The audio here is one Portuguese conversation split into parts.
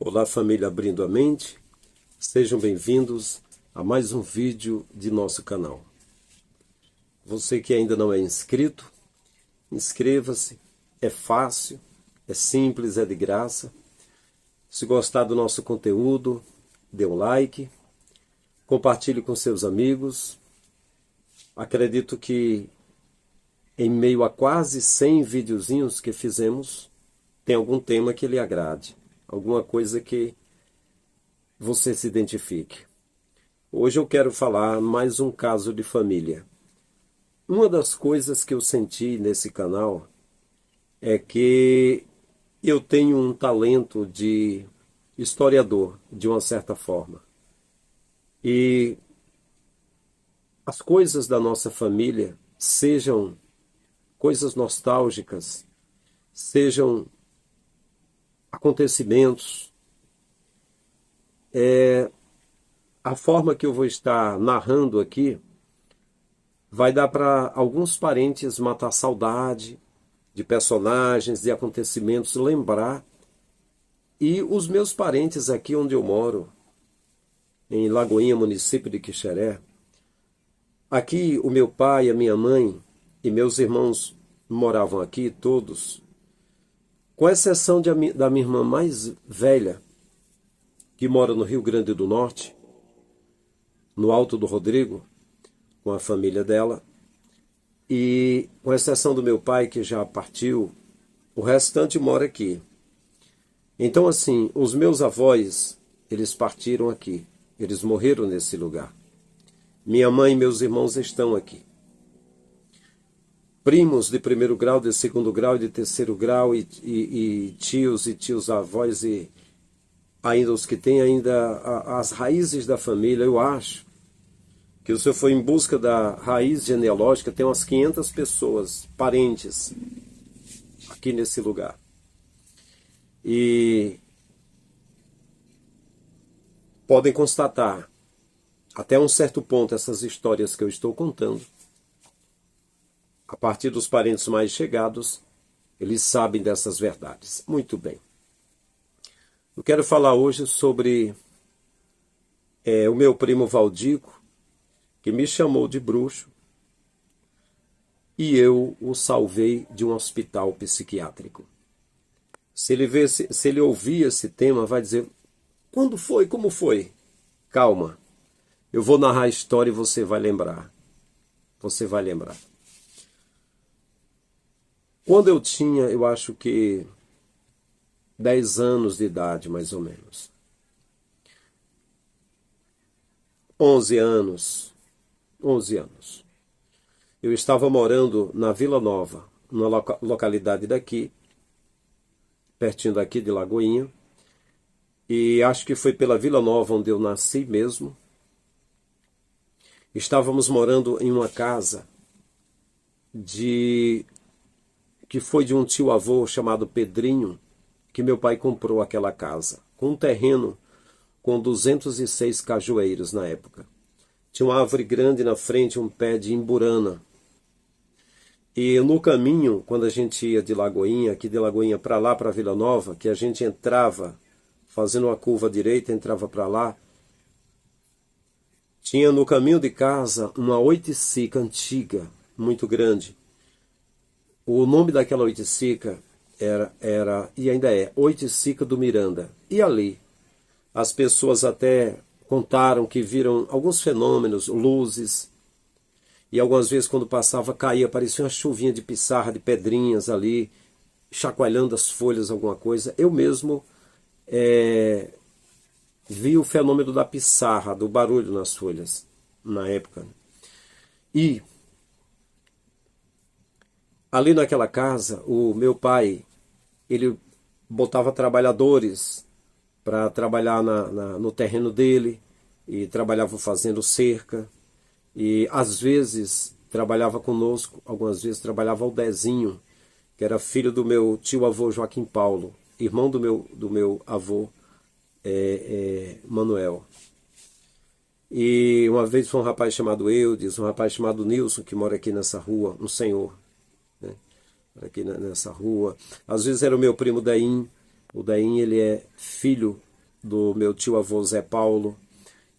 Olá, família Abrindo a Mente, sejam bem-vindos a mais um vídeo de nosso canal. Você que ainda não é inscrito, inscreva-se, é fácil, é simples, é de graça. Se gostar do nosso conteúdo, dê um like, compartilhe com seus amigos. Acredito que em meio a quase 100 videozinhos que fizemos, tem algum tema que lhe agrade, alguma coisa que você se identifique. Hoje eu quero falar mais um caso de família. Uma das coisas que eu senti nesse canal é que eu tenho um talento de historiador, de uma certa forma. E as coisas da nossa família, sejam coisas nostálgicas, sejam acontecimentos, a forma que eu vou estar narrando aqui vai dar para alguns parentes matar saudade de personagens, de acontecimentos, lembrar. E os meus parentes aqui onde eu moro, em Lagoinha, município de Quixeré, aqui o meu pai, a minha mãe e meus irmãos moravam aqui, todos, com exceção da minha irmã mais velha, que mora no Rio Grande do Norte, no Alto do Rodrigo, com a família dela, e com exceção do meu pai, que já partiu, o restante mora aqui. Então, assim, os meus avós, eles partiram aqui, eles morreram nesse lugar. Minha mãe e meus irmãos estão aqui. Primos de primeiro grau, de segundo grau e de terceiro grau, e tios avós, e ainda os que têm ainda as raízes da família. Eu acho que se eu for em busca da raiz genealógica, tem umas 500 pessoas, parentes, aqui nesse lugar. E podem constatar, até um certo ponto, essas histórias que eu estou contando, a partir dos parentes mais chegados, eles sabem dessas verdades. Muito bem. Eu quero falar hoje sobre o meu primo Valdico, que me chamou de bruxo, e eu o salvei de um hospital psiquiátrico. Se ele ouvir esse tema, vai dizer: quando foi? Como foi? Calma, eu vou narrar a história e você vai lembrar. Você vai lembrar. Quando eu tinha, eu acho que 10 anos de idade, mais ou menos. 11 anos. Eu estava morando na Vila Nova, numa localidade daqui, pertinho daqui de Lagoinha, e acho que foi pela Vila Nova onde eu nasci mesmo. Estávamos morando em uma casa que foi de um tio-avô chamado Pedrinho, que meu pai comprou aquela casa, com um terreno com 206 cajueiros na época. Tinha uma árvore grande na frente, um pé de imburana. E no caminho, quando a gente ia de Lagoinha, aqui de Lagoinha para lá, para Vila Nova, que a gente entrava, fazendo uma curva direita, entrava para lá, tinha no caminho de casa uma oiticica antiga, muito grande. O nome daquela oiticica era e ainda é Oiticica do Miranda. E ali, as pessoas até contaram que viram alguns fenômenos, luzes, e algumas vezes quando passava caía, parecia uma chuvinha de pissarra, de pedrinhas ali, chacoalhando as folhas, alguma coisa. Eu mesmo vi o fenômeno da pissarra, do barulho nas folhas, na época. E ali naquela casa, o meu pai, ele botava trabalhadores para trabalhar no terreno dele, e trabalhavam fazendo cerca, e às vezes trabalhava conosco, algumas vezes trabalhava o Dezinho, que era filho do meu tio-avô Joaquim Paulo, irmão do meu avô Manuel. E uma vez foi um rapaz chamado Eudes, um rapaz chamado Nilson, que mora aqui nessa rua, um senhor, né, aqui nessa rua. Às vezes era o meu primo Daim. O Daim, ele é filho do meu tio-avô Zé Paulo.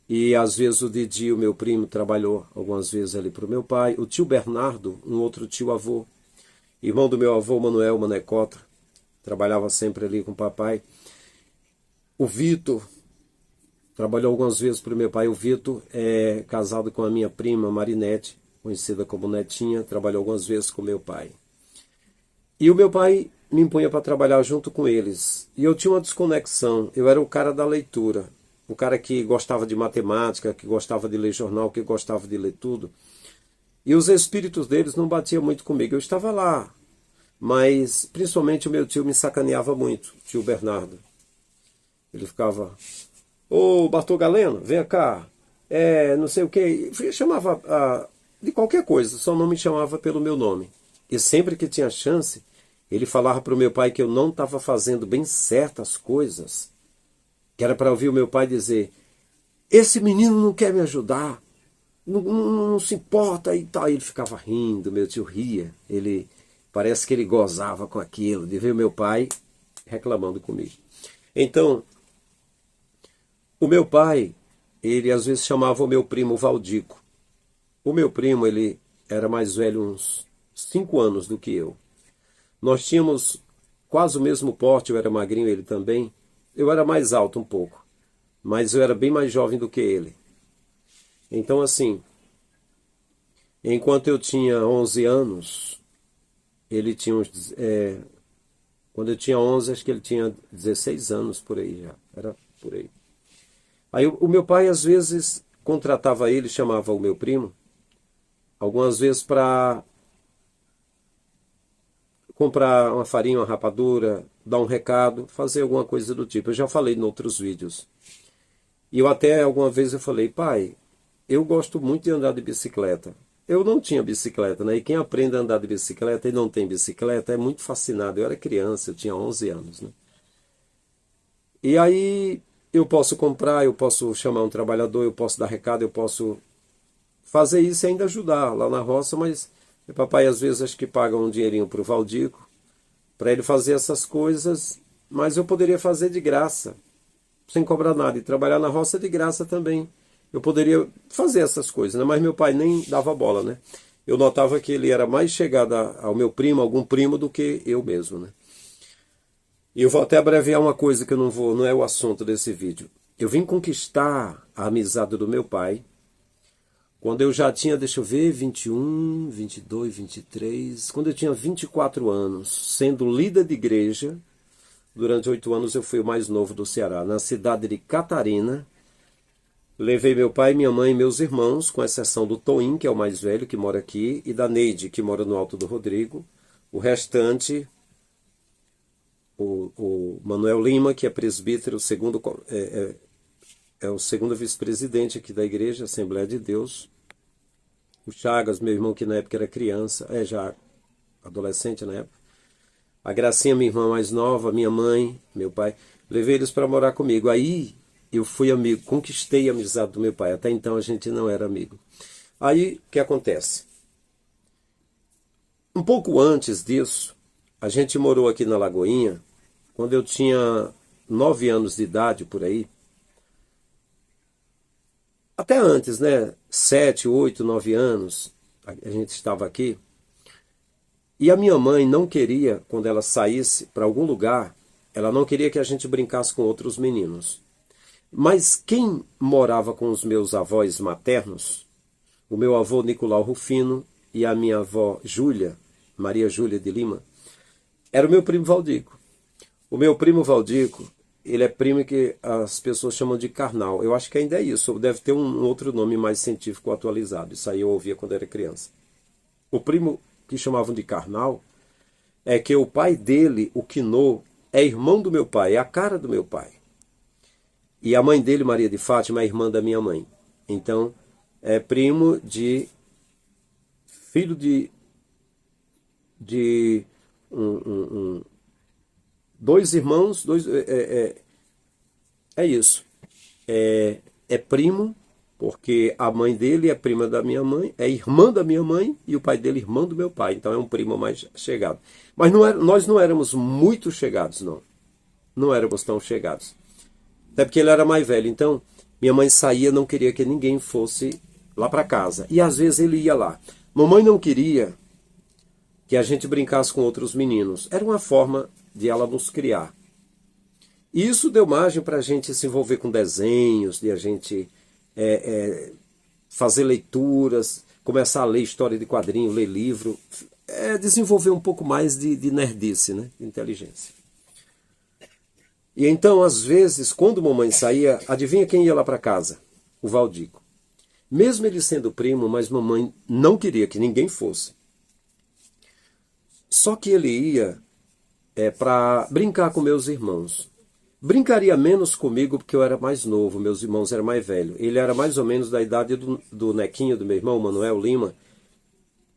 E às vezes o Didi, o meu primo, trabalhou algumas vezes ali para o meu pai. O tio Bernardo, um outro tio-avô, irmão do meu avô Manuel Manecotra, trabalhava sempre ali com o papai. O Vitor trabalhou algumas vezes para o meu pai. O Vitor é casado com a minha prima Marinete, conhecida como Netinha, trabalhou algumas vezes com meu pai. E o meu pai me impunha para trabalhar junto com eles. E eu tinha uma desconexão. Eu era o cara da leitura, o cara que gostava de matemática, que gostava de ler jornal, que gostava de ler tudo. E os espíritos deles não batiam muito comigo. Eu estava lá, mas principalmente o meu tio me sacaneava muito, tio Bernardo. Ele ficava: ô Bartô Galeno, vem cá, não sei o quê. Chamava de qualquer coisa, só não me chamava pelo meu nome. E sempre que tinha chance, ele falava para o meu pai que eu não estava fazendo bem certas coisas, que era para ouvir o meu pai dizer: esse menino não quer me ajudar, não se importa e tal. E ele ficava rindo, meu tio ria, parece que ele gozava com aquilo, de ver o meu pai reclamando comigo. Então, o meu pai, ele às vezes chamava o meu primo Valdico. O meu primo, ele era mais velho uns 5 anos do que eu. Nós tínhamos quase o mesmo porte, eu era magrinho, ele também. Eu era mais alto um pouco, mas eu era bem mais jovem do que ele. Então, assim, enquanto eu tinha 11 anos, ele tinha uns... quando eu tinha 11, acho que ele tinha 16 anos, por aí já. Era por aí. Aí o meu pai, às vezes, contratava ele, chamava o meu primo, algumas vezes para comprar uma farinha, uma rapadura, dar um recado, fazer alguma coisa do tipo. Eu já falei em outros vídeos. E eu até, alguma vez, eu falei: pai, eu gosto muito de andar de bicicleta. Eu não tinha bicicleta, né? E quem aprende a andar de bicicleta e não tem bicicleta é muito fascinado. Eu era criança, eu tinha 11 anos, né? E aí eu posso comprar, eu posso chamar um trabalhador, eu posso dar recado, eu posso fazer isso e ainda ajudar lá na roça, mas meu papai às vezes acho que paga um dinheirinho para o Valdico, para ele fazer essas coisas, mas eu poderia fazer de graça, sem cobrar nada, e trabalhar na roça de graça também. Eu poderia fazer essas coisas, né? Mas meu pai nem dava bola, né? Eu notava que ele era mais chegado ao meu primo, algum primo, do que eu mesmo, né? E eu vou até abreviar uma coisa que não é o assunto desse vídeo. Eu vim conquistar a amizade do meu pai quando eu já tinha, deixa eu ver, 21, 22, 23, quando eu tinha 24 anos, sendo líder de igreja. Durante 8 anos eu fui o mais novo do Ceará, na cidade de Catarina. Levei meu pai, minha mãe e meus irmãos, com exceção do Toim, que é o mais velho, que mora aqui, e da Neide, que mora no Alto do Rodrigo. O restante, o Manuel Lima, que é presbítero, é o segundo vice-presidente aqui da igreja, Assembleia de Deus. O Chagas, meu irmão, que na época era criança, já adolescente na época. A Gracinha, minha irmã mais nova, minha mãe, meu pai. Levei eles para morar comigo. Aí eu fui amigo, conquistei a amizade do meu pai. Até então a gente não era amigo. Aí o que acontece? Um pouco antes disso, a gente morou aqui na Lagoinha, quando eu tinha 9 anos de idade, por aí. Até antes, né? 7, 8, 9 anos, a gente estava aqui. E a minha mãe não queria, quando ela saísse para algum lugar, ela não queria que a gente brincasse com outros meninos. Mas quem morava com os meus avós maternos, o meu avô Nicolau Rufino e a minha avó Júlia, Maria Júlia de Lima, era o meu primo Valdico. O meu primo Valdico, ele é primo que as pessoas chamam de carnal. Eu acho que ainda é isso, deve ter um outro nome mais científico atualizado. Isso aí eu ouvia quando era criança. O primo que chamavam de carnal é que o pai dele, o Quinô, é irmão do meu pai, é a cara do meu pai. E a mãe dele, Maria de Fátima, é irmã da minha mãe. Então, é primo de filho de dois irmãos, é isso. É primo, porque a mãe dele é prima da minha mãe, é irmã da minha mãe, e o pai dele irmão do meu pai. Então é um primo mais chegado. Mas nós não éramos muito chegados, não. Não éramos tão chegados. Até porque ele era mais velho. Então, minha mãe saía, não queria que ninguém fosse lá para casa. E às vezes ele ia lá. Mamãe não queria que a gente brincasse com outros meninos. Era uma forma de ela nos criar. E isso deu margem para a gente se envolver com desenhos, de a gente fazer leituras, começar a ler história de quadrinho, ler livro, desenvolver um pouco mais de nerdice, né? De inteligência. E então, às vezes, quando mamãe saía, adivinha quem ia lá para casa? O Valdico. Mesmo ele sendo primo, mas mamãe não queria que ninguém fosse. Só que ele ia para brincar com meus irmãos. Brincaria menos comigo porque eu era mais novo, meus irmãos eram mais velhos. Ele era mais ou menos da idade do Nequinho, do meu irmão, Manuel Lima,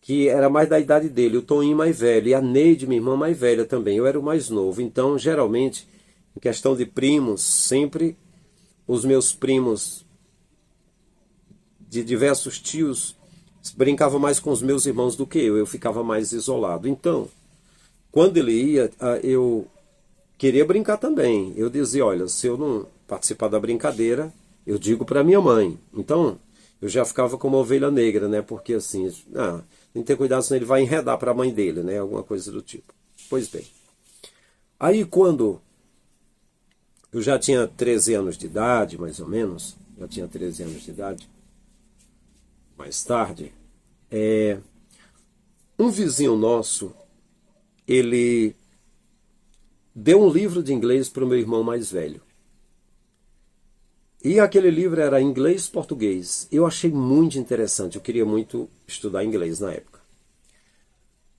que era mais da idade dele, o Toninho mais velho, e a Neide, minha irmã, mais velha também. Eu era o mais novo. Então, geralmente, em questão de primos, sempre os meus primos de diversos tios brincavam mais com os meus irmãos do que eu ficava mais isolado. Então, quando ele ia, eu queria brincar também. Eu dizia, olha, se eu não participar da brincadeira, eu digo para minha mãe. Então, eu já ficava como ovelha negra, né? Porque assim, tem que ter cuidado, senão ele vai enredar para a mãe dele, né? Alguma coisa do tipo. Pois bem. Aí, quando eu já tinha 13 anos de idade, mais ou menos, já tinha 13 anos de idade, mais tarde, um vizinho nosso, ele deu um livro de inglês para o meu irmão mais velho. E aquele livro era inglês-português. Eu achei muito interessante, eu queria muito estudar inglês na época.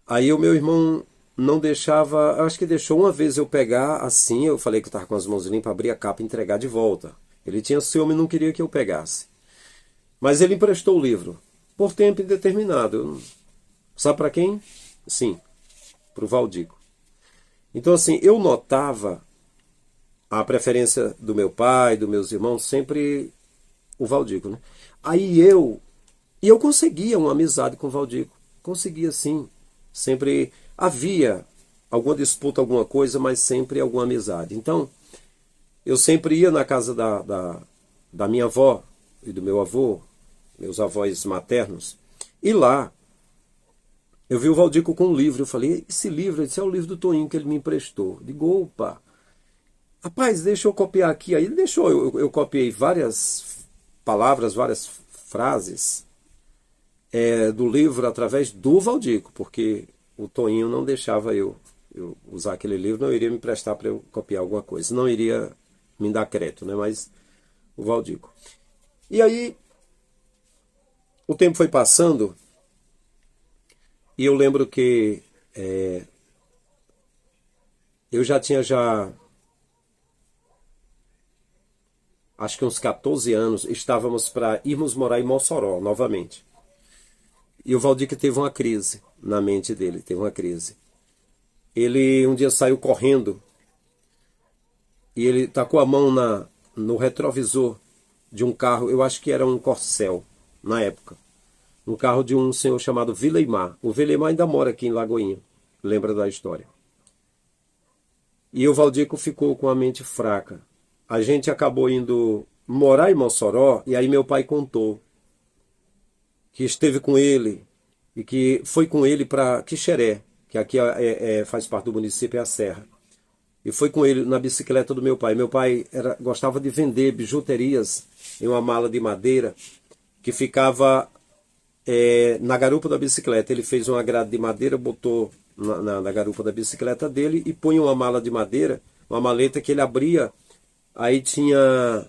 Aí o meu irmão não deixava, acho que deixou uma vez eu pegar assim, eu falei que eu estava com as mãos limpas, abrir a capa e entregar de volta. Ele tinha ciúme e não queria que eu pegasse. Mas ele emprestou o livro, por tempo indeterminado. Sabe para quem? Sim, para o Valdico. Então assim, eu notava a preferência do meu pai, dos meus irmãos, sempre o Valdico, né? Aí eu conseguia uma amizade com o Valdico. Conseguia sim. Sempre havia alguma disputa, alguma coisa, mas sempre alguma amizade. Então, eu sempre ia na casa da minha avó e do meu avô, meus avós maternos, e lá eu vi o Valdico com um livro. Eu falei, esse livro, esse é o livro do Toninho que ele me emprestou. Digo, opa, rapaz, deixa eu copiar aqui. Aí ele deixou, eu copiei várias palavras, várias frases do livro através do Valdico, porque o Toninho não deixava eu usar aquele livro, não iria me prestar para eu copiar alguma coisa, não iria me dar crédito, né? Mas o Valdico. E aí, o tempo foi passando, e eu lembro que eu já tinha acho que uns 14 anos, estávamos para irmos morar em Mossoró novamente. E o Valdico teve uma crise na mente dele, teve uma crise. Ele um dia saiu correndo e ele tacou a mão no retrovisor de um carro, eu acho que era um Corcel, na época. Um carro de um senhor chamado Vileimar. O Vileimar ainda mora aqui em Lagoinha, lembra da história. E o Valdico ficou com a mente fraca. A gente acabou indo morar em Mossoró, e aí meu pai contou que esteve com ele e que foi com ele para Quixeré, que aqui faz parte do município, é a Serra. E foi com ele na bicicleta do meu pai. Meu pai gostava de vender bijuterias em uma mala de madeira que ficava na garupa da bicicleta. Ele fez uma grade de madeira, botou na garupa da bicicleta dele e punha uma mala de madeira, uma maleta que ele abria. Aí tinha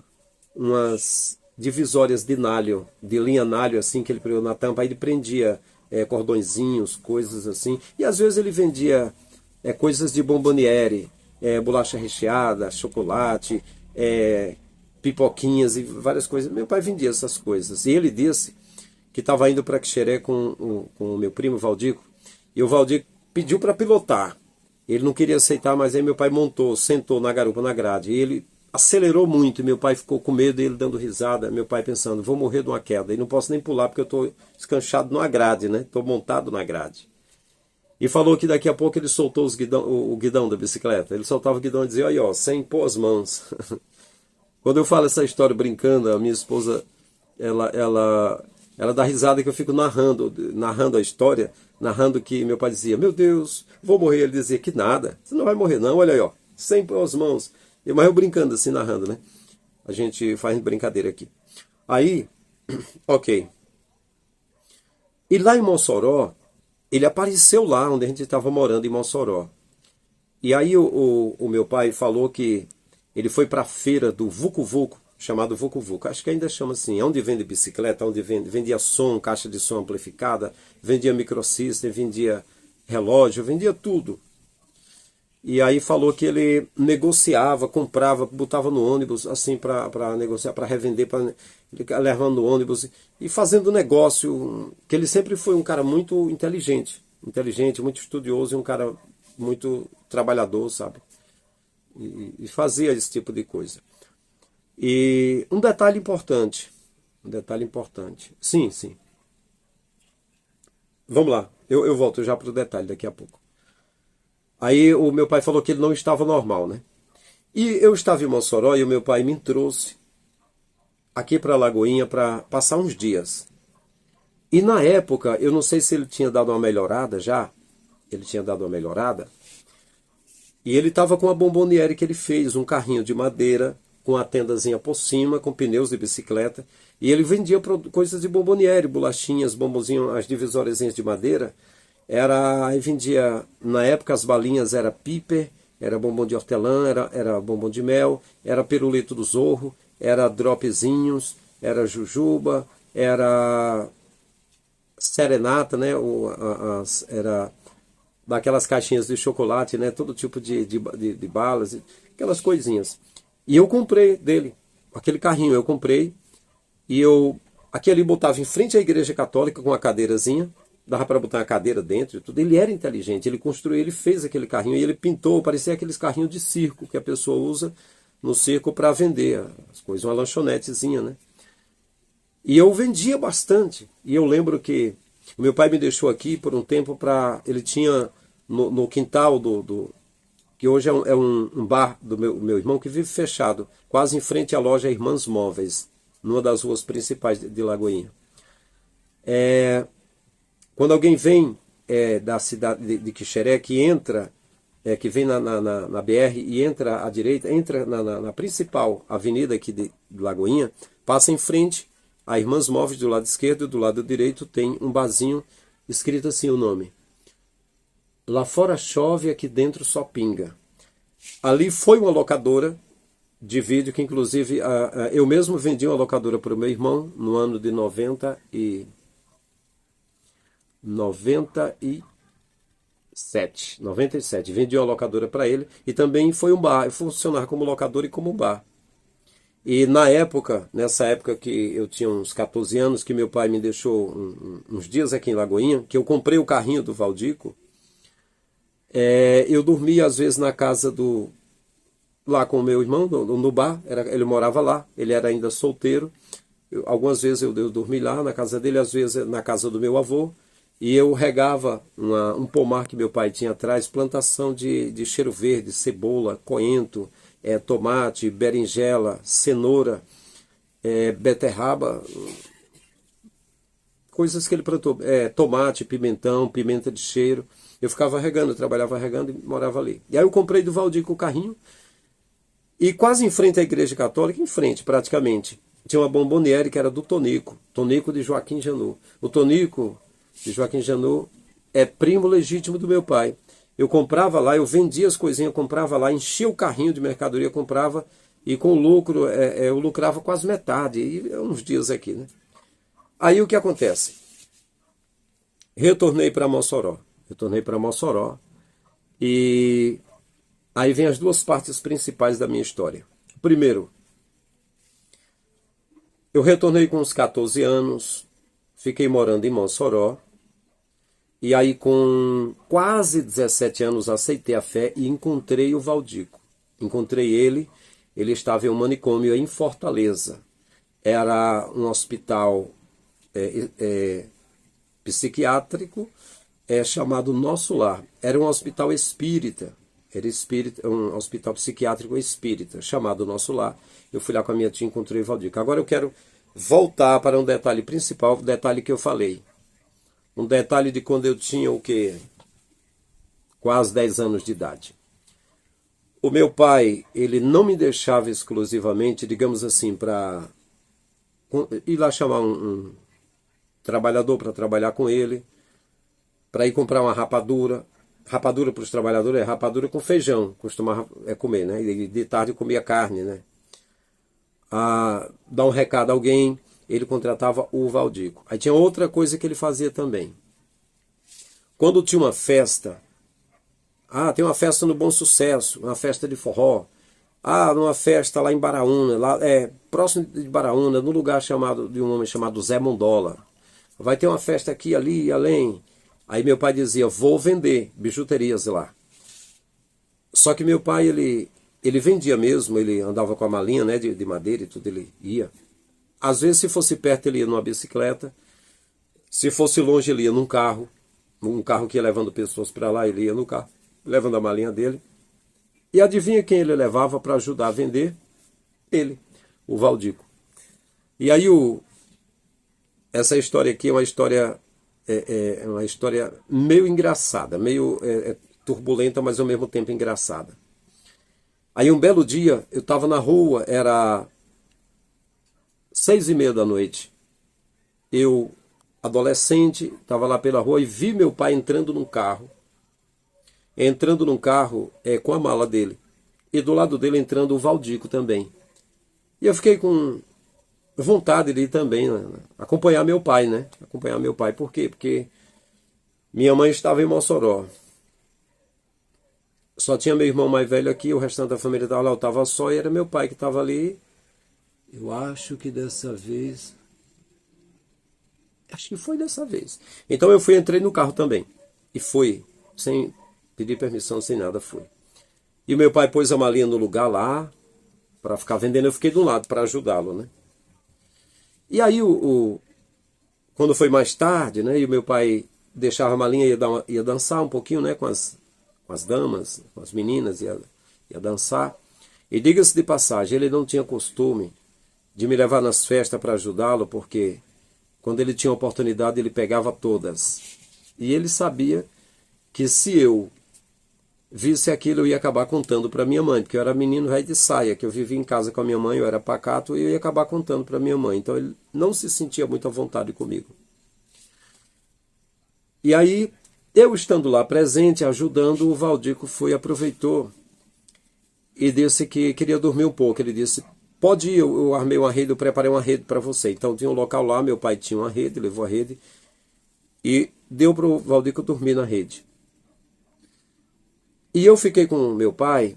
umas divisórias de nalho, de linha nalho, assim, que ele pregou na tampa. Aí ele prendia cordõezinhos, coisas assim. E às vezes ele vendia coisas de bomboniere, bolacha recheada, chocolate, pipoquinhas e várias coisas. Meu pai vendia essas coisas. E ele disse que estava indo para Quixeré com o meu primo Valdico. E o Valdico pediu para pilotar. Ele não queria aceitar, mas aí meu pai sentou na garupa, na grade. E ele acelerou muito, e meu pai ficou com medo, ele dando risada, meu pai pensando, vou morrer de uma queda, e não posso nem pular porque eu estou escanchado numa grade, né? Estou montado na grade. E falou que daqui a pouco ele soltou o guidão da bicicleta. Ele soltava o guidão e dizia, aí ó, sem pôr as mãos. Quando eu falo essa história brincando, a minha esposa, ela dá risada que eu fico narrando a história, narrando que meu pai dizia, meu Deus, vou morrer. Ele dizia que nada, você não vai morrer não, olha aí, ó, sempre as mãos. Mas eu brincando assim, narrando, né? A gente faz brincadeira aqui. Aí, ok. E lá em Mossoró, ele apareceu lá onde a gente estava morando, em Mossoró. E aí o meu pai falou que ele foi para a feira do Vucu Vucu, chamado Vucu Vucu. Acho que ainda chama assim, onde vende bicicleta, onde vendia som, caixa de som amplificada, vendia microsystem, vendia relógio, vendia tudo. E aí falou que ele negociava, comprava, botava no ônibus assim para negociar, para revender, levando no ônibus e fazendo negócio, que ele sempre foi um cara muito inteligente, muito estudioso e um cara muito trabalhador, sabe? E fazia esse tipo de coisa. E um detalhe importante, Sim, sim. Vamos lá, eu volto já para o detalhe daqui a pouco. Aí o meu pai falou que ele não estava normal, né? E eu estava em Mossoró e o meu pai me trouxe aqui para Lagoinha para passar uns dias. E na época, eu não sei se ele tinha dado uma melhorada já, ele tinha dado uma melhorada, e ele estava com a bomboniere que ele fez, um carrinho de madeira, com a tendazinha por cima, com pneus de bicicleta, e ele vendia coisas de bomboniere, bolachinhas, bombonzinhos, as divisóriazinhas de madeira. Aí vendia, na época as balinhas era piper, era bombom de hortelã, era bombom de mel, era pirulito do Zorro, era dropzinhos, era jujuba, era serenata, né? Era daquelas caixinhas de chocolate, né? Todo tipo de balas, aquelas coisinhas. E eu comprei dele, aquele carrinho eu comprei, e aqui ali botava em frente à igreja católica com uma cadeirazinha, dava para botar uma cadeira dentro e tudo. Ele era inteligente, ele construiu, ele fez aquele carrinho e ele pintou, parecia aqueles carrinhos de circo que a pessoa usa no circo para vender as coisas, uma lanchonetezinha, né? E eu vendia bastante. E eu lembro que o meu pai me deixou aqui por um tempo ele tinha no quintal que hoje é um bar do meu irmão que vive fechado, quase em frente à loja Irmãs Móveis, numa das ruas principais de Lagoinha. Quando alguém vem da cidade de Quixeré, que entra, que vem na BR e entra à direita, entra na principal avenida aqui de Lagoinha, passa em frente a Irmãs Móveis do lado esquerdo e do lado direito tem um barzinho escrito assim o nome. Lá fora chove, aqui dentro só pinga. Ali foi uma locadora de vídeo que inclusive eu mesmo vendi uma locadora para o meu irmão no ano de 97. Vendi uma locadora para ele e também foi um bar, funcionava como locadora e como bar. E nessa época que eu tinha uns 14 anos, que meu pai me deixou uns dias aqui em Lagoinha, que eu comprei o carrinho do Valdico, eu dormia às vezes na casa lá com o meu irmão, no bar, ele morava lá, ele era ainda solteiro. Algumas vezes eu dormi lá na casa dele, às vezes na casa do meu avô, e eu regava um pomar que meu pai tinha atrás, plantação de cheiro verde, cebola, coentro, tomate, berinjela, cenoura, beterraba, coisas que ele plantou, tomate, pimentão, pimenta de cheiro. Eu ficava regando, eu trabalhava regando e morava ali. E aí eu comprei do Valdir o carrinho, e quase em frente à igreja católica, em frente praticamente, tinha uma bomboniere que era do Tonico de Joaquim Janot. O Tonico de Joaquim Janot é primo legítimo do meu pai. Eu comprava lá, eu vendia as coisinhas, eu comprava lá, enchia o carrinho de mercadoria, comprava, e com o lucro, eu lucrava quase metade, e uns dias aqui, né? Aí o que acontece? Retornei para Mossoró, e aí vem as duas partes principais da minha história. Primeiro, eu retornei com uns 14 anos, fiquei morando em Mossoró, e aí com quase 17 anos aceitei a fé e encontrei o Valdico. Encontrei ele estava em um manicômio em Fortaleza. Era um hospital psiquiátrico chamado Nosso Lar. Era um hospital espírita. era espírita, um hospital psiquiátrico espírita, chamado Nosso Lar. Eu fui lá com a minha tia e encontrei o Valdico. Agora eu quero voltar para um detalhe principal, o detalhe que eu falei. Um detalhe de quando eu tinha o quê? Quase 10 anos de idade. O meu pai, ele não me deixava exclusivamente, digamos assim, para ir lá chamar um trabalhador para trabalhar com ele, para ir comprar uma rapadura. Rapadura para os trabalhadores é rapadura com feijão, costumava comer, né? E de tarde comia carne, né? Dar um recado a alguém, ele contratava o Valdico. Aí tinha outra coisa que ele fazia também. Quando tinha uma festa, tem uma festa no Bom Sucesso, uma festa de forró. Numa festa lá em Baraúna, lá, próximo de Baraúna, num lugar de um homem chamado Zé Mondola. Vai ter uma festa aqui, ali e além. Aí meu pai dizia, vou vender bijuterias lá. Só que meu pai, ele vendia mesmo, ele andava com a malinha, né, de madeira e tudo, ele ia. Às vezes, se fosse perto, ele ia numa bicicleta. Se fosse longe, ele ia num carro. Um carro que ia levando pessoas para lá, ele ia no carro, levando a malinha dele. E adivinha quem ele levava para ajudar a vender? Ele, o Valdico. E aí essa história aqui é uma história meio engraçada, meio turbulenta, mas ao mesmo tempo engraçada. Aí um belo dia, eu estava na rua, era 6:30 da noite. Eu, adolescente, estava lá pela rua e vi meu pai entrando num carro. Entrando num carro com a mala dele. E do lado dele entrando o Valdico também. E eu fiquei com vontade de ir também, né? Acompanhar meu pai, né? Acompanhar meu pai. Por quê? Porque minha mãe estava em Mossoró. Só tinha meu irmão mais velho aqui, o restante da família estava lá, eu estava só e era meu pai que estava ali. Eu acho que dessa vez... Acho que foi dessa vez. Então eu entrei no carro também. E fui, sem pedir permissão, sem nada, fui. E o meu pai pôs a malinha no lugar lá, para ficar vendendo, eu fiquei de um lado para ajudá-lo, né? E aí, quando foi mais tarde, né, e o meu pai deixava a malinha e ia dançar um pouquinho, né, com as damas, com as meninas, ia dançar. E diga-se de passagem, ele não tinha costume de me levar nas festas para ajudá-lo, porque quando ele tinha oportunidade, ele pegava todas. E ele sabia que se eu visse aquilo, eu ia acabar contando para minha mãe, porque eu era menino velho de saia, que eu vivia em casa com a minha mãe, eu era pacato, e eu ia acabar contando para minha mãe. Então ele não se sentia muito à vontade comigo. E aí, eu estando lá presente, ajudando, o Valdico aproveitou e disse que queria dormir um pouco. Ele disse, pode ir, eu armei uma rede, eu preparei uma rede para você. Então tinha um local lá, meu pai tinha uma rede, levou a rede e deu para o Valdico dormir na rede. E eu fiquei com meu pai,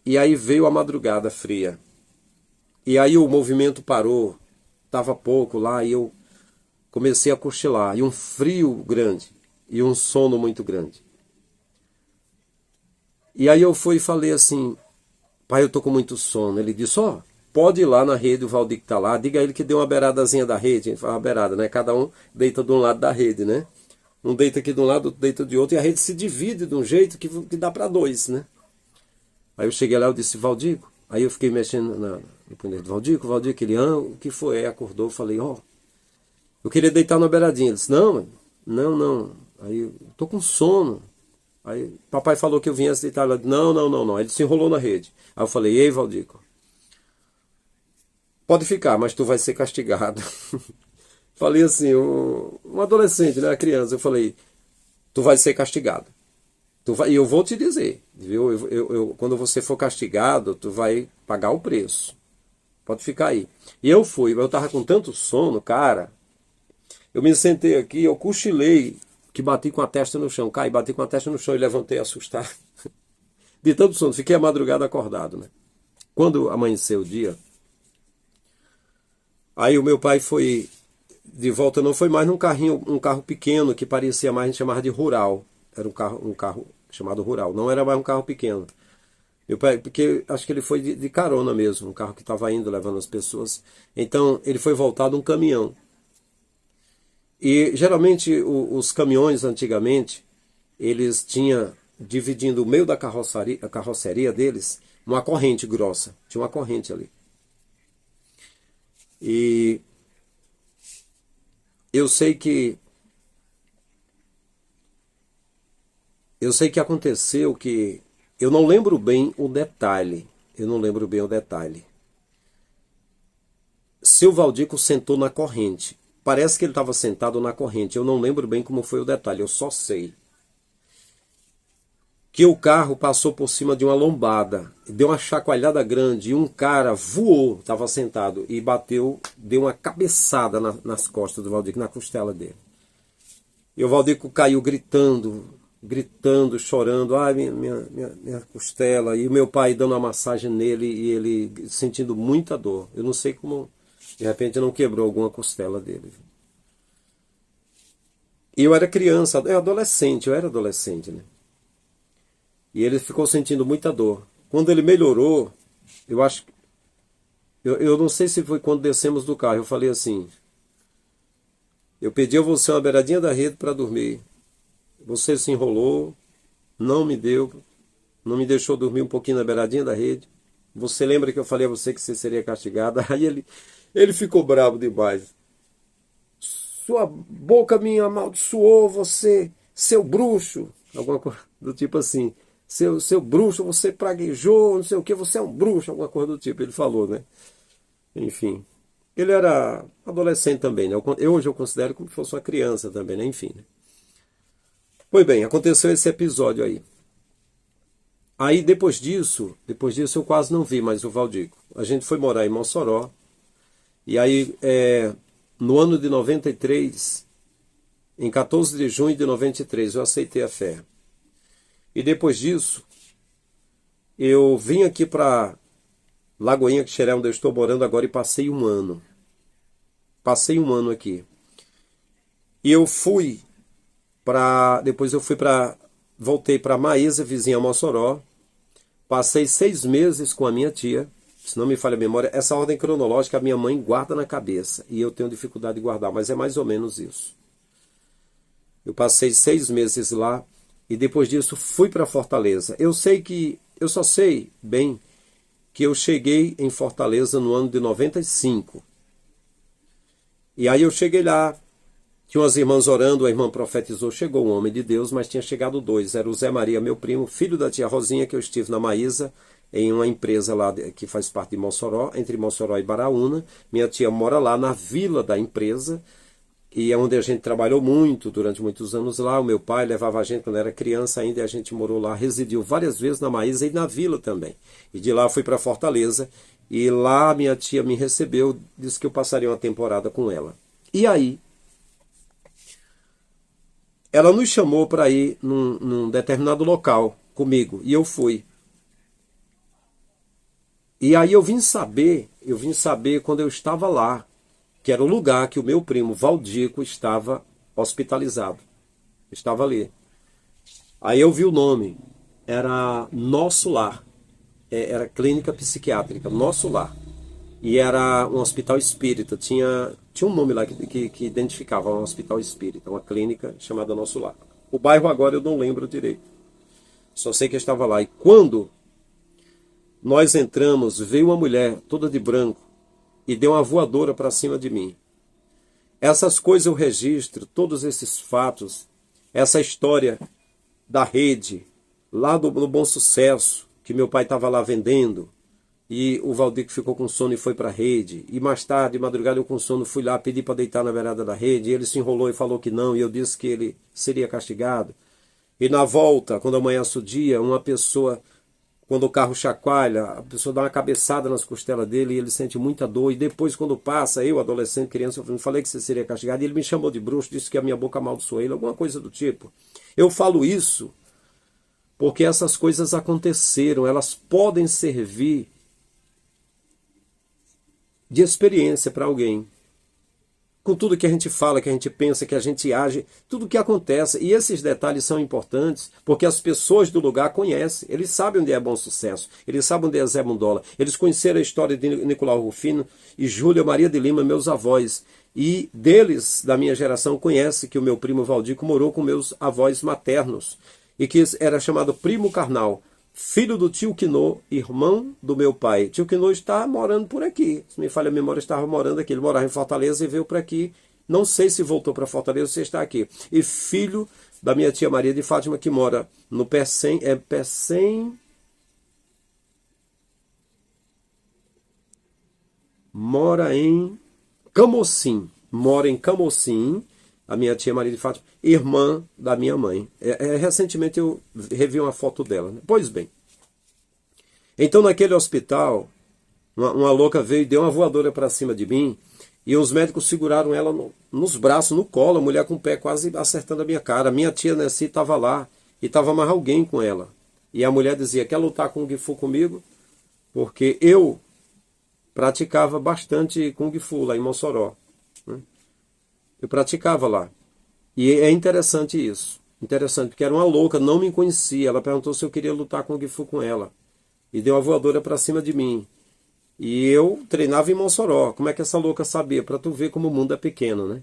e aí veio a madrugada fria. E aí o movimento parou, estava pouco lá, e eu comecei a cochilar. E um frio grande, e um sono muito grande. E aí eu fui e falei assim, pai, eu tô com muito sono. Ele disse, pode ir lá na rede, o Valdir que tá lá, diga a ele que dê uma beiradazinha da rede. A gente fala uma beirada, né? Cada um deita de um lado da rede, né? Um deita aqui de um lado, outro deita de outro, e a rede se divide de um jeito que dá para dois, né? Aí eu cheguei lá, eu disse, Valdico. Aí eu fiquei mexendo no punho do Valdico, ele, o que foi? Aí acordou, eu falei, eu queria deitar na beiradinha. Ele disse, não. Aí eu tô com sono. Aí papai falou que eu vinha deitar lá. Não. Aí ele se enrolou na rede. Aí eu falei, ei, Valdico, pode ficar, mas tu vai ser castigado. Falei assim, um adolescente, né, uma criança, eu falei, tu vai ser castigado. E eu vou te dizer, viu? Quando você for castigado, tu vai pagar o preço. Pode ficar aí. E eu tava com tanto sono, cara. Eu me sentei aqui, eu cochilei, que bati com a testa no chão. Bati com a testa no chão e levantei assustado. De tanto sono, fiquei a madrugada acordado, né? Quando amanheceu o dia, aí o meu pai foi de volta, não foi mais num carrinho, um carro pequeno que parecia mais, a gente chamava de rural. Era um carro chamado rural, não era mais um carro pequeno. Meu pai, porque acho que ele foi de carona mesmo, um carro que estava indo, levando as pessoas. Então ele foi voltado um caminhão. E geralmente os caminhões antigamente, eles tinham dividindo o meio da carroceria, a carroceria deles, uma corrente grossa. Tinha uma corrente ali. E eu sei que aconteceu que eu não lembro bem o detalhe. Eu não lembro bem o detalhe. Seu Valdico sentou na corrente. Parece que ele estava sentado na corrente. Eu não lembro bem como foi o detalhe. Eu só sei que o carro passou por cima de uma lombada, deu uma chacoalhada grande e um cara voou, estava sentado, e bateu, deu uma cabeçada nas costas do Valdico, na costela dele. E o Valdico caiu gritando, chorando, ai, minha costela. E o meu pai dando uma massagem nele e ele sentindo muita dor. Eu não sei como, de repente, não quebrou alguma costela dele. E eu era criança, eu era adolescente, né? E ele ficou sentindo muita dor. Quando ele melhorou, eu não sei se foi quando descemos do carro, eu falei assim, eu pedi a você uma beiradinha da rede para dormir. Você se enrolou, não me deixou dormir um pouquinho na beiradinha da rede. Você lembra que eu falei a você que você seria castigado? Aí ele ficou bravo demais. Sua boca me amaldiçoou, você, seu bruxo. Alguma coisa do tipo assim. Seu bruxo, você praguejou, não sei o que, você é um bruxo, alguma coisa do tipo, ele falou, né? Enfim. Ele era adolescente também, né? Hoje eu considero como se fosse uma criança também, né? Enfim. Né? Pois bem, aconteceu esse episódio aí. Aí depois disso eu quase não vi mais o Valdico. A gente foi morar em Mossoró. E aí, no ano de 93, em 14 de junho de 93, eu aceitei a fé. E depois disso, eu vim aqui para Lagoinha, Xeré, onde eu estou morando agora, e passei um ano. Passei um ano aqui. E eu fui voltei para Maísa, vizinha a Mossoró. Passei 6 meses com a minha tia, se não me falha a memória. Essa ordem cronológica a minha mãe guarda na cabeça, e eu tenho dificuldade de guardar, mas é mais ou menos isso. Eu passei 6 meses lá, e depois disso fui para Fortaleza. Eu só sei bem que eu cheguei em Fortaleza no ano de 95. E aí eu cheguei lá, tinha umas irmãs orando, a irmã profetizou, chegou um homem de Deus, mas tinha chegado 2. Era o Zé Maria, meu primo, filho da tia Rosinha, que eu estive na Maísa, em uma empresa lá que faz parte de Mossoró, entre Mossoró e Baraúna. Minha tia mora lá na vila da empresa, e é onde a gente trabalhou muito, durante muitos anos lá. O meu pai levava a gente quando era criança ainda, e a gente morou lá, residiu várias vezes na Maísa e na vila também. E de lá fui para Fortaleza, e lá minha tia me recebeu, disse que eu passaria uma temporada com ela. E aí, ela nos chamou para ir num determinado local comigo, e eu fui. E aí eu vim saber quando eu estava lá, que era o lugar que o meu primo Valdico estava hospitalizado. Estava ali. Aí eu vi o nome. Era Nosso Lar. Era clínica psiquiátrica, Nosso Lar. E era um hospital espírita. Tinha um nome lá que identificava um hospital espírita, uma clínica chamada Nosso Lar. O bairro agora eu não lembro direito. Só sei que eu estava lá. E quando nós entramos, veio uma mulher toda de branco e deu uma voadora para cima de mim. Essas coisas eu registro, todos esses fatos, essa história da rede, lá no Bom Sucesso, que meu pai estava lá vendendo, e o Valdico ficou com sono e foi para a rede. E mais tarde, de madrugada, eu com sono fui lá, pedi para deitar na beirada da rede, e ele se enrolou e falou que não, e eu disse que ele seria castigado. E na volta, quando amanhece o dia, uma pessoa, quando o carro chacoalha, a pessoa dá uma cabeçada nas costelas dele e ele sente muita dor. E depois, quando passa, eu, adolescente, criança, eu falei que você seria castigado. E ele me chamou de bruxo, disse que a minha boca amaldiçoou ele, alguma coisa do tipo. Eu falo isso porque essas coisas aconteceram, elas podem servir de experiência para alguém. Com tudo que a gente fala, que a gente pensa, que a gente age, tudo que acontece. E esses detalhes são importantes, porque as pessoas do lugar conhecem. Eles sabem onde é Bom Sucesso, eles sabem onde é Zé Mundola. Eles conheceram a história de Nicolau Rufino e Júlia Maria de Lima, meus avós. E deles, da minha geração, conhece que o meu primo Valdico morou com meus avós maternos. e que era chamado primo carnal, filho do tio Quinô, irmão do meu pai. Tio Quinô está morando por aqui. Se me falha a memória, estava morando aqui. Ele morava em Fortaleza e veio para aqui. Não sei se voltou para Fortaleza ou se está aqui. E filho da minha tia Maria de Fátima, que mora no Pecém. É Pecém. Mora em Camocim. Mora em Camocim. A minha tia Maria de Fátima, irmã da minha mãe. Recentemente eu revi uma foto dela. Né? Pois bem. Então naquele hospital, uma louca veio e deu uma voadora para cima de mim. E os médicos seguraram ela nos braços, no colo. A mulher com o pé quase acertando a minha cara. A minha tia Nancy estava lá. E estava mais alguém com ela. E a mulher dizia, quer lutar Kung Fu comigo? Porque eu praticava bastante Kung Fu lá em Mossoró. Né? Eu praticava lá. E é interessante isso. Interessante, porque era uma louca, não me conhecia. Ela perguntou se eu queria lutar Kung Fu com ela. E deu uma voadora para cima de mim. E eu treinava em Mossoró. Como é que essa louca sabia? Para tu ver como o mundo é pequeno, né?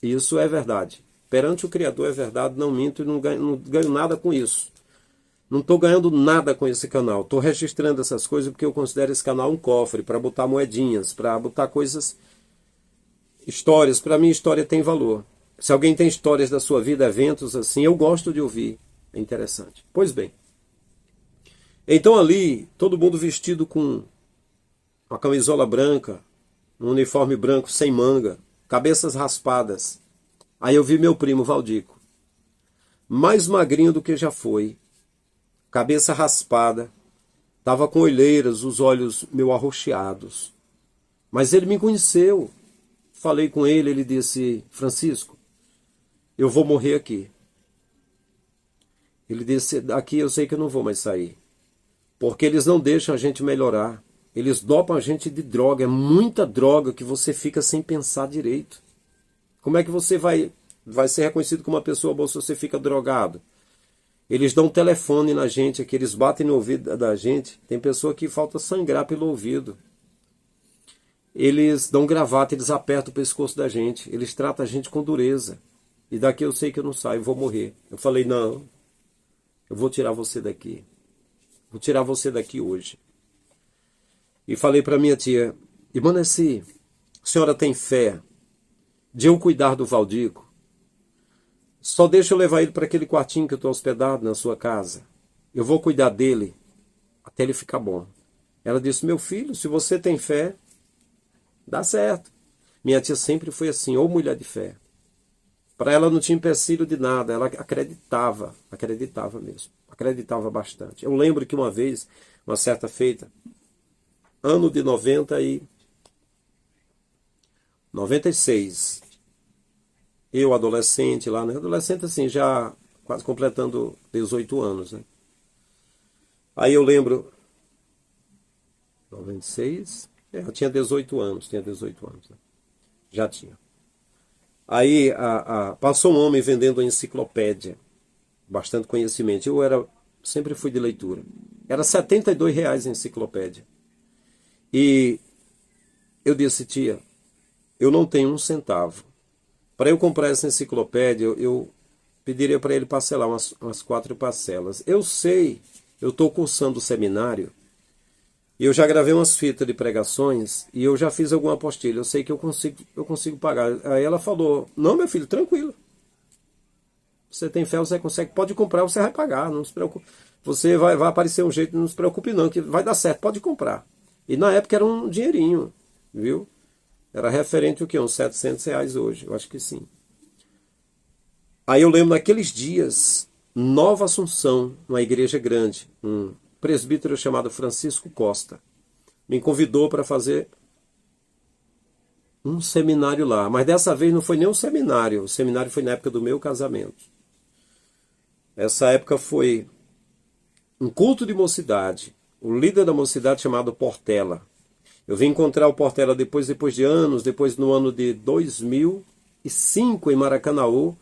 Isso é verdade. Perante o Criador é verdade, não minto e não ganho nada com isso. Não estou ganhando nada com esse canal. Estou registrando essas coisas porque eu considero esse canal um cofre para botar moedinhas, para botar coisas, histórias. Para mim, história tem valor. Se alguém tem histórias da sua vida, eventos assim, eu gosto de ouvir. É interessante. Pois bem. Então ali, todo mundo vestido com uma camisola branca, um uniforme branco sem manga, cabeças raspadas. Aí eu vi meu primo Valdico, mais magrinho do que já foi, cabeça raspada, estava com olheiras, os olhos meio arroxeados. Mas ele me conheceu. Falei com ele, ele disse, Francisco, eu vou morrer aqui. Ele disse, daqui eu sei que eu não vou mais sair. Porque eles não deixam a gente melhorar. Eles dopam a gente de droga. É muita droga que você fica sem pensar direito. Como é que você vai ser reconhecido como uma pessoa boa se você fica drogado? Eles dão telefone na gente, aqui, eles batem no ouvido da gente. Tem pessoa que falta sangrar pelo ouvido. Eles dão gravata, eles apertam o pescoço da gente. Eles tratam a gente com dureza. E daqui eu sei que eu não saio, eu vou morrer. Eu falei, não, eu vou tirar você daqui. Vou tirar você daqui hoje. E falei para minha tia, irmã Nancy, a senhora tem fé de eu cuidar do Valdico? Só deixa eu levar ele para aquele quartinho que eu estou hospedado na sua casa. Eu vou cuidar dele até ele ficar bom. Ela disse, meu filho, se você tem fé, dá certo. Minha tia sempre foi assim, ou mulher de fé. Para ela não tinha empecilho de nada, ela acreditava mesmo, acreditava bastante. Eu lembro que uma vez, uma certa feita, ano de 96, eu adolescente lá, né? Adolescente assim, já quase completando 18 anos, né? Aí eu lembro, 96, eu tinha 18 anos, né? Já tinha. Aí passou um homem vendendo uma enciclopédia, bastante conhecimento. Sempre fui de leitura. Era R$ 72 a enciclopédia. E eu disse, tia, eu não tenho um centavo. Para eu comprar essa enciclopédia, eu pediria para ele parcelar umas 4 parcelas. Eu sei, eu estou cursando o seminário, e eu já gravei umas fitas de pregações, e eu já fiz alguma apostilha, eu sei que eu consigo pagar. Aí ela falou, não, meu filho, tranquilo. Você tem fé, você consegue, pode comprar, você vai pagar, não se preocupe. Você vai aparecer um jeito, não se preocupe não, que vai dar certo, pode comprar. E na época era um dinheirinho, viu? Era referente o quê? Uns R$ 700 hoje, eu acho que sim. Aí eu lembro naqueles dias, Nova Assunção, uma igreja grande, um presbítero chamado Francisco Costa, me convidou para fazer um seminário lá. Mas dessa vez não foi nem um seminário, o seminário foi na época do meu casamento. Essa época foi um culto de mocidade. O líder da mocidade chamado Portela. Eu vim encontrar o Portela depois de anos, depois no ano de 2005 em Maracanaú,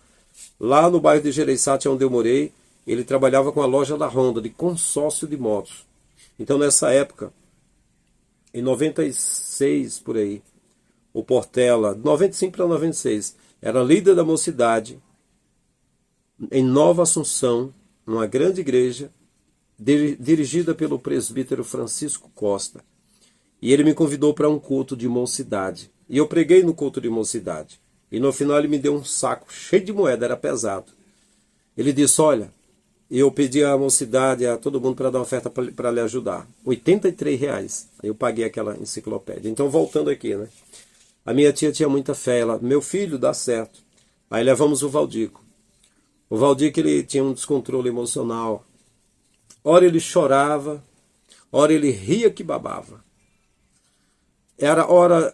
lá no bairro de Gereissati, onde eu morei. Ele trabalhava com a loja da Honda, de consórcio de motos. Então nessa época, em 96 por aí, o Portela, 95 para 96, era líder da mocidade em Nova Assunção, numa grande igreja, dirigida pelo presbítero Francisco Costa. E ele me convidou para um culto de mocidade. E eu preguei no culto de mocidade. E no final ele me deu um saco cheio de moeda, era pesado. Ele disse, olha, eu pedi à mocidade, a todo mundo para dar uma oferta para lhe ajudar. R$ 83. Aí eu paguei aquela enciclopédia. Então, voltando aqui, né? A minha tia tinha muita fé. Ela, meu filho, dá certo. Aí levamos o Valdico. O Valdico, ele tinha um descontrole emocional. Ora ele chorava, ora ele ria que babava. Era hora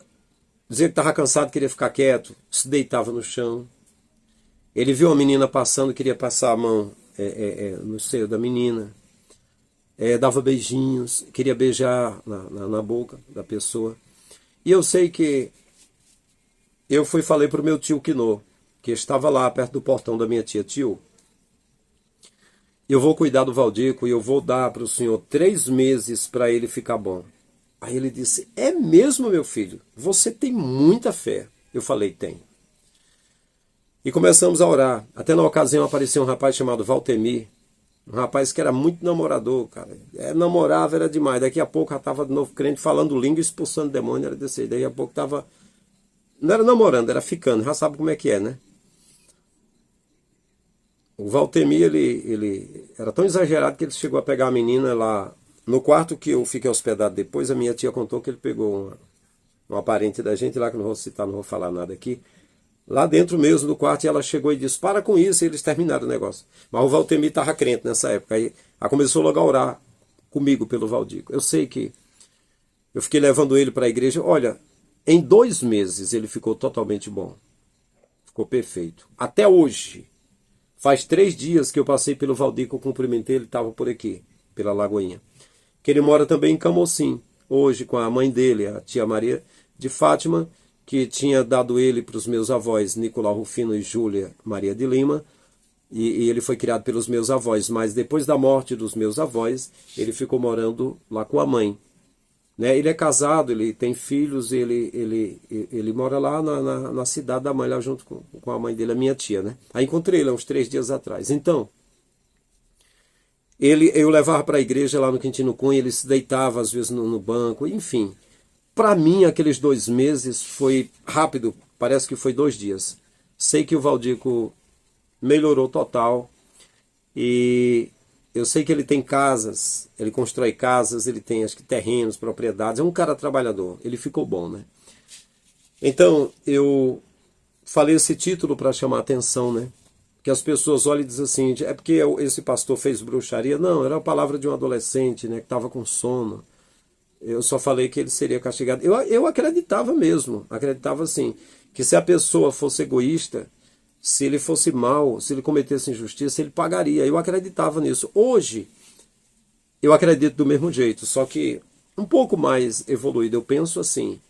dizia que estava cansado, queria ficar quieto, se deitava no chão. Ele viu uma menina passando, queria passar a mão no seio da menina. Dava beijinhos, queria beijar na boca da pessoa. E eu sei que eu falei para o meu tio Quinô, que estava lá perto do portão da minha tia, tio, eu vou cuidar do Valdico e eu vou dar para o senhor 3 meses para ele ficar bom. Aí ele disse, é mesmo, meu filho? Você tem muita fé. Eu falei, tem. E começamos a orar. Até na ocasião apareceu um rapaz chamado Valtemir, um rapaz que era muito namorador, cara. Namorava, era demais. Daqui a pouco já estava de novo crente, falando língua, expulsando demônio, era desse aí. Daqui a pouco estava... Não era namorando, era ficando. Já sabe como é que é, né? O Valtemir, ele era tão exagerado que ele chegou a pegar a menina lá no quarto que eu fiquei hospedado depois. A minha tia contou que ele pegou uma parente da gente lá, que não vou citar, não vou falar nada aqui, lá dentro mesmo do quarto, e ela chegou e disse, para com isso, e eles terminaram o negócio. Mas o Valtemir estava crente nessa época, aí começou logo a orar comigo pelo Valdico. Eu sei que eu fiquei levando ele para a igreja. Olha, em 2 meses ele ficou totalmente bom, ficou perfeito, até hoje. Faz 3 dias que eu passei pelo Valdico, eu cumprimentei, ele estava por aqui, pela Lagoinha. Que ele mora também em Camocim, hoje com a mãe dele, a tia Maria de Fátima, que tinha dado ele para os meus avós, Nicolau Rufino e Júlia Maria de Lima, e ele foi criado pelos meus avós, mas depois da morte dos meus avós, ele ficou morando lá com a mãe. Né? Ele é casado, ele tem filhos, ele mora lá na cidade da mãe, lá junto com a mãe dele, a minha tia. Né? Aí encontrei ele há uns 3 dias atrás. Então, eu levava para a igreja lá no Quintino Cunha, ele se deitava às vezes no banco, enfim. Para mim, aqueles 2 meses foi rápido, parece que foi 2 dias. Sei que o Valdico melhorou total e eu sei que ele tem casas, ele constrói casas, ele tem acho que terrenos, propriedades, é um cara trabalhador, ele ficou bom, né? Então, eu falei esse título para chamar a atenção, né? Que as pessoas olham e dizem assim, é porque esse pastor fez bruxaria? Não, era a palavra de um adolescente, né, que estava com sono. Eu só falei que ele seria castigado. Eu acreditava mesmo, acreditava assim, que se a pessoa fosse egoísta, se ele fosse mau, se ele cometesse injustiça, ele pagaria. Eu acreditava nisso. Hoje, eu acredito do mesmo jeito, só que um pouco mais evoluído. Eu penso assim,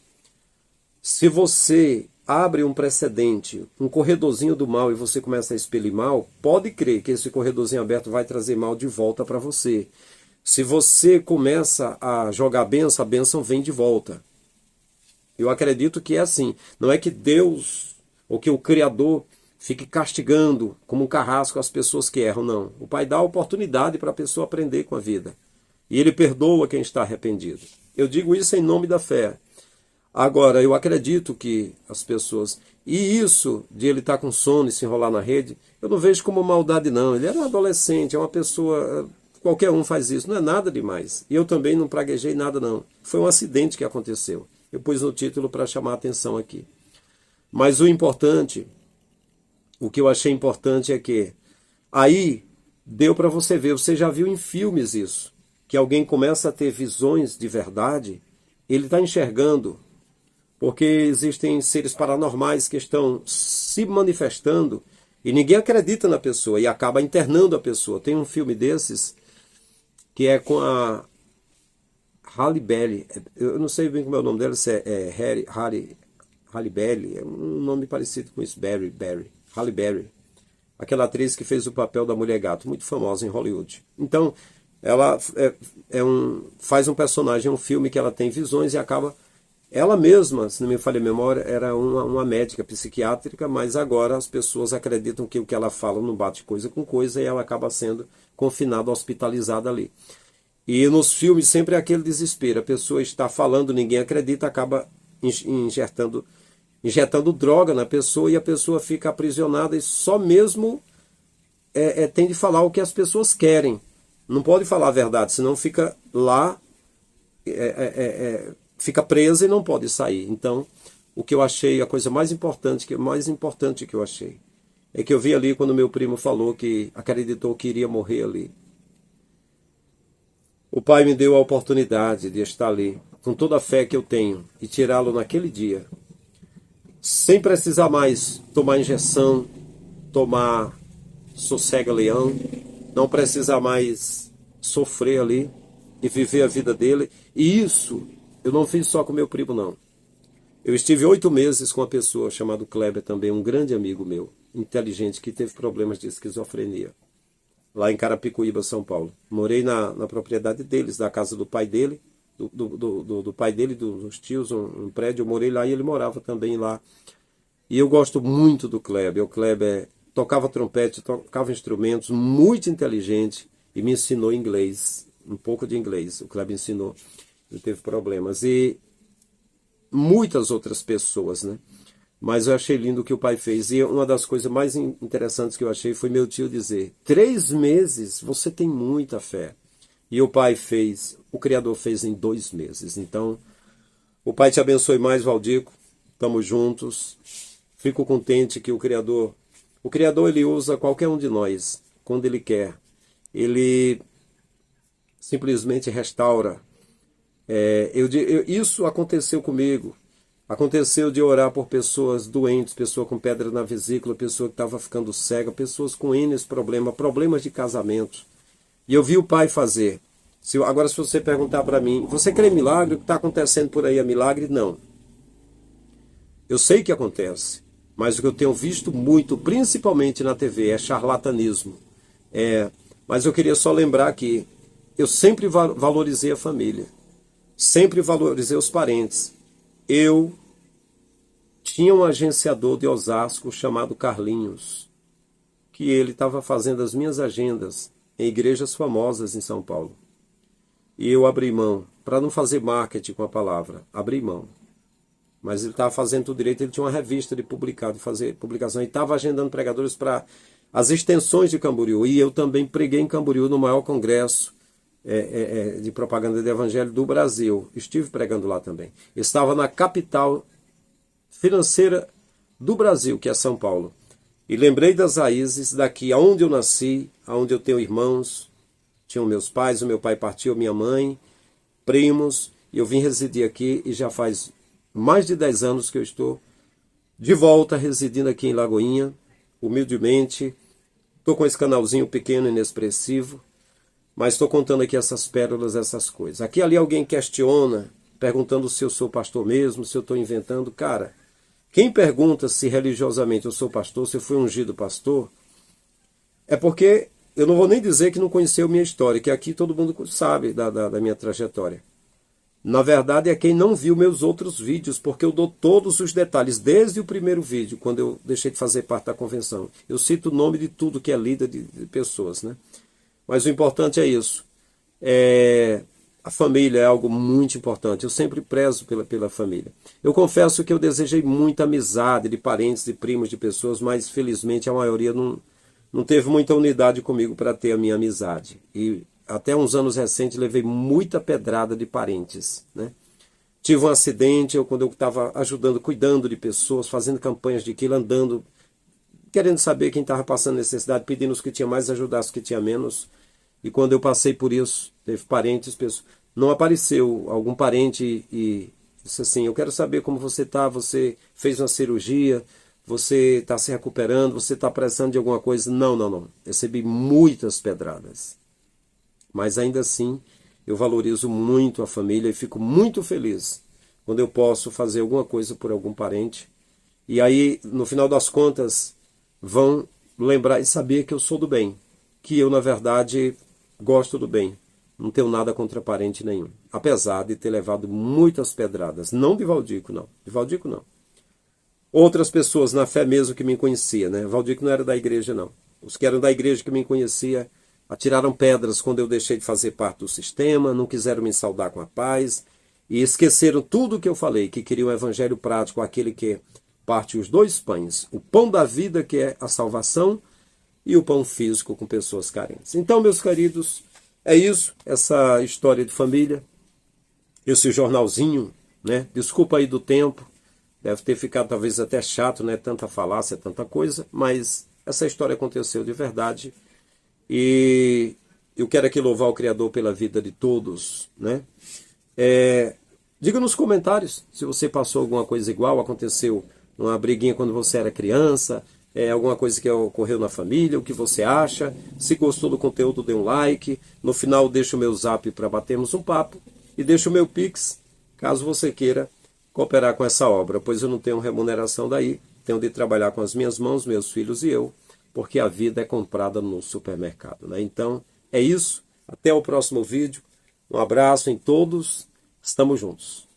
se você abre um precedente, um corredorzinho do mal e você começa a expelir mal, pode crer que esse corredorzinho aberto vai trazer mal de volta para você. Se você começa a jogar a bênção vem de volta. Eu acredito que é assim. Não é que Deus, ou que o Criador, fique castigando como um carrasco as pessoas que erram, não. O Pai dá a oportunidade para a pessoa aprender com a vida. E Ele perdoa quem está arrependido. Eu digo isso em nome da fé. Agora, eu acredito que as pessoas... E isso de ele estar com sono e se enrolar na rede, eu não vejo como maldade, não. Ele era um adolescente, é uma pessoa... Qualquer um faz isso, não é nada demais. E eu também não praguejei nada, não. Foi um acidente que aconteceu. Eu pus no título para chamar a atenção aqui. Mas o importante, o que eu achei importante é que aí deu para você ver, você já viu em filmes isso, que alguém começa a ter visões de verdade, ele está enxergando, porque existem seres paranormais que estão se manifestando e ninguém acredita na pessoa e acaba internando a pessoa. Tem um filme desses que é com a Halle Berry, eu não sei bem como é o nome dela, se é Halle Berry, é um nome parecido com isso, Halle Berry, aquela atriz que fez o papel da Mulher Gato, muito famosa em Hollywood. Então, ela faz um personagem, um filme que ela tem visões e acaba... Ela mesma, se não me falha a memória, era uma médica psiquiátrica, mas agora as pessoas acreditam que o que ela fala não bate coisa com coisa e ela acaba sendo confinado, hospitalizado ali. E nos filmes sempre é aquele desespero. A pessoa está falando, ninguém acredita, acaba injetando droga na pessoa e a pessoa fica aprisionada e só mesmo tem de falar o que as pessoas querem. Não pode falar a verdade, senão fica lá, fica presa e não pode sair. Então, o que eu achei, a coisa mais importante que eu achei, é que eu vi ali quando meu primo falou que acreditou que iria morrer ali. O Pai me deu a oportunidade de estar ali, com toda a fé que eu tenho, e tirá-lo naquele dia, sem precisar mais tomar injeção, tomar sossega-leão, não precisar mais sofrer ali e viver a vida dele. E isso eu não fiz só com meu primo, não. Eu estive 8 meses com uma pessoa chamada Kleber também, um grande amigo meu, inteligente, que teve problemas de esquizofrenia, lá em Carapicuíba, São Paulo. Morei na propriedade deles, da casa do pai dele, do pai dele, dos tios, um prédio. Eu morei lá e ele morava também lá. E eu gosto muito do Kleber. O Kleber tocava trompete, tocava instrumentos, muito inteligente, e me ensinou inglês, um pouco de inglês. O Kleber ensinou, ele teve problemas. E muitas outras pessoas, né? Mas eu achei lindo o que o pai fez. E uma das coisas mais interessantes que eu achei foi meu tio dizer: 3 meses, você tem muita fé. E o pai fez, o Criador fez em 2 meses. Então, o Pai te abençoe mais, Valdico. Estamos juntos. Fico contente que o Criador ele usa qualquer um de nós, quando ele quer. Ele simplesmente restaura. Isso aconteceu comigo. Aconteceu de orar por pessoas doentes, pessoa com pedra na vesícula, pessoa que estava ficando cega, pessoas com N problemas de casamento. E eu vi o Pai fazer. Agora, se você perguntar para mim, você crê em milagre? O que está acontecendo por aí é milagre? Não. Eu sei que acontece, mas o que eu tenho visto muito, principalmente na TV, é charlatanismo. Mas eu queria só lembrar que eu sempre valorizei a família, sempre valorizei os parentes. Eu tinha um agenciador de Osasco chamado Carlinhos, que ele estava fazendo as minhas agendas em igrejas famosas em São Paulo. E eu abri mão, para não fazer marketing com a palavra, abri mão. Mas ele estava fazendo tudo direito, ele tinha uma revista de fazer publicação, e estava agendando pregadores para as extensões de Camboriú. E eu também preguei em Camboriú, no maior congresso de propaganda de evangelho do Brasil. Estive pregando lá também. Estava na capital financeira do Brasil, que é São Paulo. E lembrei das raízes daqui, aonde eu nasci, aonde eu tenho irmãos, tinham meus pais, o meu pai partiu, minha mãe, primos, e eu vim residir aqui e já faz mais de 10 anos que eu estou de volta residindo aqui em Lagoinha, humildemente. Estou com esse canalzinho pequeno, inexpressivo, mas estou contando aqui essas pérolas, essas coisas. Aqui ali alguém questiona, perguntando se eu sou pastor mesmo, se eu estou inventando. Cara, quem pergunta se religiosamente eu sou pastor, se eu fui ungido pastor, é porque eu não vou nem dizer que não conheceu minha história, que aqui todo mundo sabe da minha trajetória. Na verdade é quem não viu meus outros vídeos, porque eu dou todos os detalhes, desde o primeiro vídeo, quando eu deixei de fazer parte da convenção. Eu cito o nome de tudo que é líder de pessoas, né? Mas o importante é isso. A família é algo muito importante. Eu sempre prezo pela família. Eu confesso que eu desejei muita amizade de parentes, de primos, de pessoas, mas felizmente a maioria não teve muita unidade comigo para ter a minha amizade. E até uns anos recentes levei muita pedrada de parentes, né? Tive um acidente, quando eu estava ajudando, cuidando de pessoas, fazendo campanhas de quilo, andando, querendo saber quem estava passando necessidade, pedindo os que tinham mais, ajudar os que tinham menos. E quando eu passei por isso, teve parentes, pessoas, não apareceu algum parente e disse assim: eu quero saber como você está, você fez uma cirurgia, você está se recuperando, você está precisando de alguma coisa. Não. Recebi muitas pedradas. Mas ainda assim, eu valorizo muito a família e fico muito feliz quando eu posso fazer alguma coisa por algum parente. E aí, no final das contas, vão lembrar e saber que eu sou do bem. Que eu, na verdade, gosto do bem. Não tenho nada contra parente nenhum. Apesar de ter levado muitas pedradas. Não de Valdico, não. De Valdico, não. Outras pessoas na fé mesmo que me conheciam, né? Valdico não era da igreja, não. Os que eram da igreja que me conheciam atiraram pedras quando eu deixei de fazer parte do sistema, não quiseram me saudar com a paz e esqueceram tudo o que eu falei, que queria o evangelho prático, aquele que parte os dois pães, o pão da vida, que é a salvação, e o pão físico com pessoas carentes. Então, meus queridos, é isso, essa história de família, esse jornalzinho, né? Desculpa aí do tempo, deve ter ficado talvez até chato, né? Tanta falácia, tanta coisa, mas essa história aconteceu de verdade e eu quero aqui louvar o Criador pela vida de todos, né? Diga nos comentários se você passou alguma coisa igual, aconteceu uma briguinha quando você era criança, alguma coisa que ocorreu na família, o que você acha. Se gostou do conteúdo, dê um like. No final, deixa o meu zap para batermos um papo e deixa o meu Pix, caso você queira cooperar com essa obra, pois eu não tenho remuneração daí, tenho de trabalhar com as minhas mãos, meus filhos e eu, porque a vida é comprada no supermercado, né? Então, é isso. Até o próximo vídeo. Um abraço em todos. Estamos juntos.